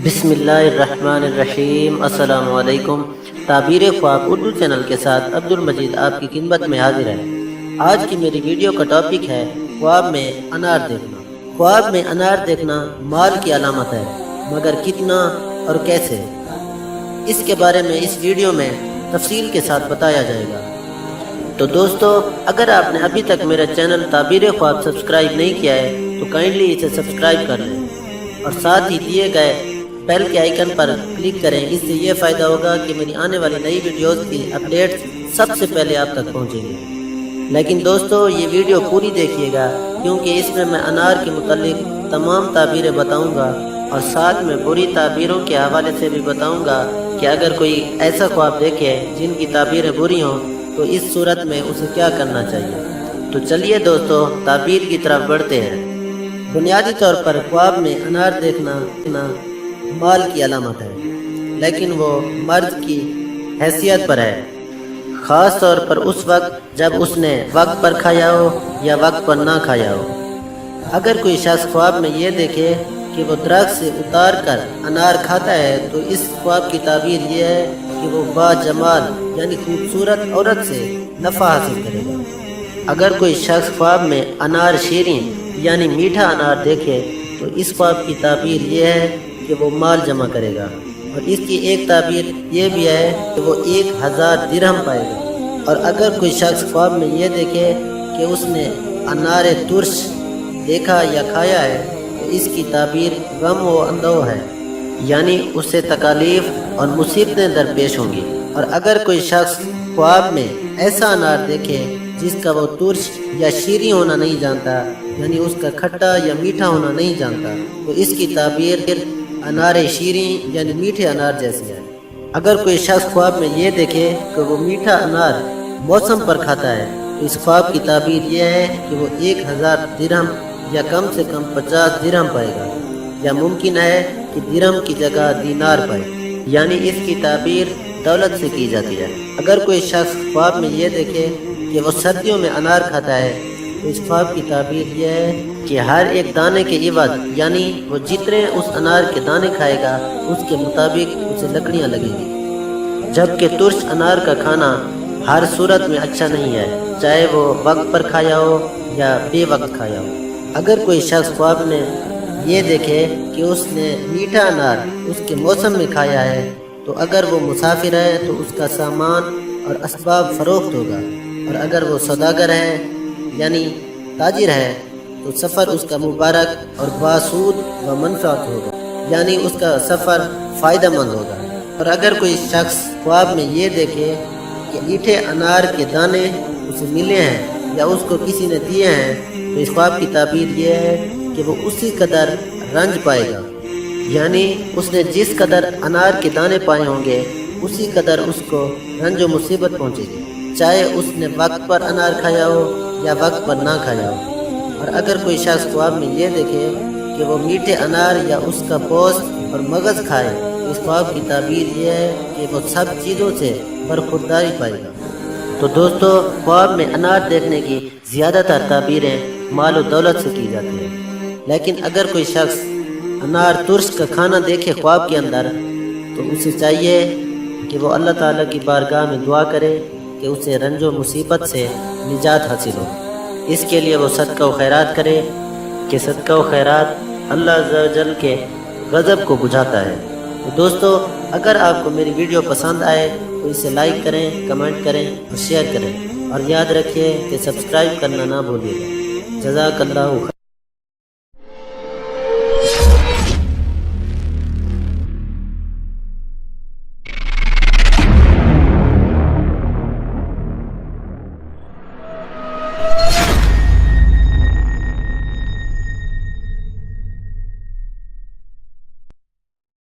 बिस्मिल्लाहिर्रहमानिर्रहीम। अस्सलाम वालेकुम। ताबीर-ए-ख्वाब उर्दू चैनल के साथ अब्दुल मजीद आपकी खिदमत में हाजिर है। आज की मेरी वीडियो का टॉपिक है ख्वाब में अनार देखना। ख्वाब में अनार देखना माल की अलामत है, मगर कितना और कैसे, इसके बारे में इस वीडियो में तफसील के साथ बताया जाएगा। तो दोस्तों, अगर आपने अभी तक मेरा चैनल ताबीर-ए-ख्वाब सब्सक्राइब नहीं किया है तो काइंडली इसे सब्सक्राइब कर लें और साथ ही दिए गए बेल के आइकन पर क्लिक करें। इससे ये फ़ायदा होगा कि मेरी आने वाली नई वीडियोस की अपडेट सबसे पहले आप तक पहुंचेंगे। लेकिन दोस्तों, ये वीडियो पूरी देखिएगा, क्योंकि इसमें मैं अनार के मुतालिक तमाम ताबीरें बताऊंगा और साथ में बुरी ताबीरों के हवाले से भी बताऊंगा कि अगर कोई ऐसा ख्वाब देखे जिनकी ताबीरें बुरी हों तो इस सूरत में उसे क्या करना चाहिए। तो चलिए दोस्तों, ताबीर की तरफ बढ़ते हैं। बुनियादी तौर पर ख्वाब में अनार देखना माल की अलामत है, लेकिन वो मर्द की हैसियत पर है, ख़ास तौर पर उस वक्त जब उसने वक्त पर खाया हो या वक्त पर ना खाया हो। अगर कोई शख्स ख्वाब में ये देखे कि वो दरख्त से उतार कर अनार खाता है तो इस ख्वाब की ताबीर ये है कि वो बाजमाल यानी खूबसूरत औरत से नफ़ा हासिल करेगा। अगर कोई शख्स ख्वाब में अनार शीरीं यानी मीठा अनार देखे तो इस ख्वाब की ताबीर ये है कि वो माल जमा करेगा। और इसकी एक ताबीर ये भी है कि वो 1000 दिरहम पाएगा। और अगर कोई शख्स ख्वाब में ये देखे कि उसने अनार तुर्श देखा या खाया है तो इसकी ताबीर गम व अंदो है, यानी उससे तकालीफ और मुसीबतें दरपेश होंगी। और अगर कोई शख्स ख्वाब में ऐसा अनार देखे जिसका वो तुर्श या शीरी होना नहीं जानता, यानी उसका खट्टा या मीठा होना नहीं जानता, तो इसकी ताबीर अनार शीरी यानी मीठे अनार जैसी है। अगर कोई शख्स ख्वाब में ये देखे कि वो मीठा अनार मौसम पर खाता है तो इस ख्वाब की ताबीर ये है कि वो 1000 दिरहम या कम से कम 50 दिरहम पाएगा, या मुमकिन है कि दिरहम की जगह दीनार पाए, यानी इसकी ताबीर दौलत से की जाती है। अगर कोई शख्स ख्वाब में ये देखे कि वो सर्दियों में अनार खाता है तो इस ख्वाब की ताबीर यह है कि हर एक दाने के इवज, यानी वो जितने उस अनार के दाने खाएगा उसके मुताबिक उसे लकड़ियाँ लगेंगी। जबकि तुर्श अनार का खाना हर सूरत में अच्छा नहीं है, चाहे वो वक्त पर खाया हो या बेवक्त खाया हो। अगर कोई शख्स ख्वाब में ये देखे कि उसने मीठा अनार उसके मौसम में खाया है तो अगर वो मुसाफिर है तो उसका सामान और असबाब फरोख्त होगा, और अगर वो सौदागर है यानी ताजिर है तो सफ़र उसका मुबारक और बासूद व मनफ़ात होगा, यानी उसका सफ़र फ़ायदा मंद होगा। और अगर कोई शख्स ख्वाब में ये देखे कि मीठे अनार के दाने उसे मिले हैं या उसको किसी ने दिए हैं तो इस ख्वाब की ताबीर ये है कि वो उसी कदर रंज पाएगा, यानी उसने जिस कदर अनार के दाने पाए होंगे उसी कदर उसको रंज व मुसीबत पहुँचेगी, चाहे उसने वक्त पर अनार खाया हो या वक्त पर ना खाया हो। और अगर कोई शख्स ख्वाब में ये देखे कि वो मीठे अनार या उसका पोस्त और मगज़ खाए तो इस ख्वाब की ताबीर ये है कि वो सब चीज़ों से बरखुरदारी पाएगा। तो दोस्तों, ख्वाब में अनार देखने की ज़्यादातर ताबीरें माल और दौलत से की जाती हैं, लेकिन अगर कोई शख्स अनार तुर्श का खाना देखे ख्वाब के अंदर तो उसे चाहिए कि वो अल्लाह ताला की बारगाह में दुआ करे कि उसे रंजो मुसीबत से निजात हासिल हो। इसके लिए वो सदका व खैरात करे कि सदका व खैरात अल्लाह अज़्ज़ा व जल के गज़ब को बुझाता है। तो दोस्तों, अगर आपको मेरी वीडियो पसंद आए तो इसे लाइक करें, कमेंट करें और शेयर करें, और याद रखिए कि सब्सक्राइब करना ना भूलिएगा। जज़ाकल्लाहु।